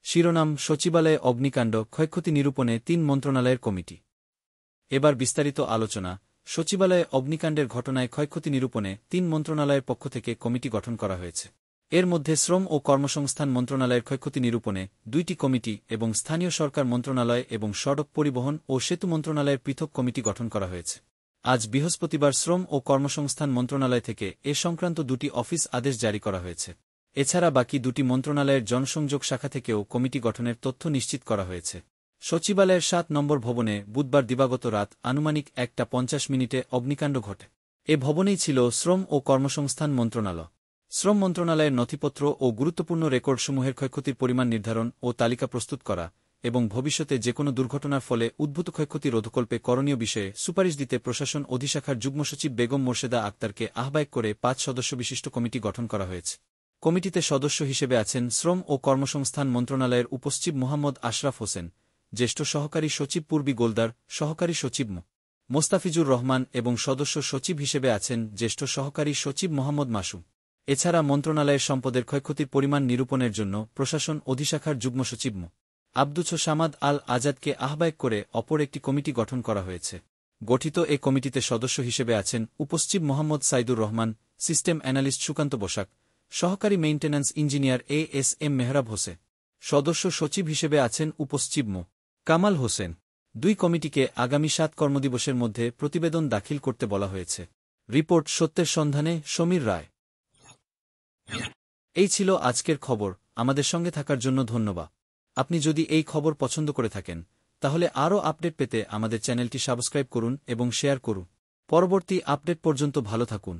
শিরোনাম সচিবালয়ে অগ্নিকাণ্ড ক্ষয়ক্ষতি নিরূপণে ৩ মন্ত্রণালয়ের কমিটি। এবার বিস্তারিত আলোচনা। সচিবালয়ে অগ্নিকাণ্ডের ঘটনায় ক্ষয়ক্ষতি নিরূপণে ৩ মন্ত্রণালয়ের পক্ষ থেকে কমিটি গঠন করা হয়েছে। এর মধ্যে শ্রম ও কর্মসংস্থান মন্ত্রণালয়ের ক্ষয়ক্ষতি নিরূপণে ২টি কমিটি এবং স্থানীয় সরকার মন্ত্রণালয় এবং সড়ক পরিবহন ও সেতু মন্ত্রণালয়ের পৃথক কমিটি গঠন করা হয়েছে। আজ বৃহস্পতিবার শ্রম ও কর্মসংস্থান মন্ত্রণালয় থেকে এ সংক্রান্ত ২টি অফিস আদেশ জারি করা হয়েছে। এছাড়া বাকি ২টি মন্ত্রণালয়ের জনসংযোগ শাখা থেকেও কমিটি গঠনের তথ্য নিশ্চিত করা হয়েছে। সচিবালয়ের ৭ নম্বর ভবনে বুধবার দিবাগত রাত আনুমানিক ১টা ৫০ অগ্নিকাণ্ড ঘটে। এ ভবনেই ছিল শ্রম ও কর্মসংস্থান মন্ত্রণালয়। শ্রম মন্ত্রণালয়ের নথিপত্র ও গুরুত্বপূর্ণ রেকর্ডসমূহের ক্ষয়ক্ষতির পরিমাণ নির্ধারণ ও তালিকা প্রস্তুত করা এবং ভবিষ্যতে যেকোনো দুর্ঘটনার ফলে উদ্ভূত ক্ষয়ক্ষতি রোধকল্পে করণীয় বিষয়ে সুপারিশ দিতে প্রশাসন অধিশাখার যুগ্ম সচিব বেগম মোর্শেদা আক্তারকে আহ্বায়ক করে ৫ সদস্য বিশিষ্ট কমিটি গঠন করা হয়েছে। কমিটিতে সদস্য হিসেবে আছেন শ্রম ও কর্মসংস্থান মন্ত্রণালয়ের উপসচিব মোহাম্মদ আশরাফ হোসেন, জ্যেষ্ঠ সহকারী সচিব পূর্বী গোলদার, সহকারী সচিব মোস্তাফিজুর রহমান এবং সদস্য সচিব হিসেবে আছেন জ্যেষ্ঠ সহকারী সচিব মোহাম্মদ মাসুম। এছাড়া মন্ত্রণালয়ের সম্পদের ক্ষয়ক্ষতির পরিমাণ নিরূপণের জন্য প্রশাসন অধিশাখার যুগ্ম সচিব আব্দুছ সামাদ আল আজাদকে আহ্বায়ক করে অপর একটি কমিটি গঠন করা হয়েছে। গঠিত এ কমিটিতে সদস্য হিসেবে আছেন উপসচিব মোহাম্মদ সাইদুর রহমান, সিস্টেম অ্যানালিস্ট সুকান্ত বসাক, সহকারী maintenance engineer ASM Mehrab Hossain. সদস্য সচিব হিসেবে আছেন উপসচিব কামাল হোসেন। ২ কমিটিকে আগামী ৭ কর্মদিবসের মধ্যে প্রতিবেদন দাখিল করতে বলা হয়েছে। রিপোর্ট সত্যের সন্ধানে সমীর রায়। এই ছিল আজকের খবর। আমাদের সঙ্গে থাকার জন্য ধন্যবাদ। আপনি যদি এই খবর পছন্দ করে থাকেন তাহলে আরও আপডেট পেতে আমাদের চ্যানেলটি সাবস্ক্রাইব করুন এবং শেয়ার করুন। পরবর্তী আপডেট পর্যন্ত ভালো থাকুন।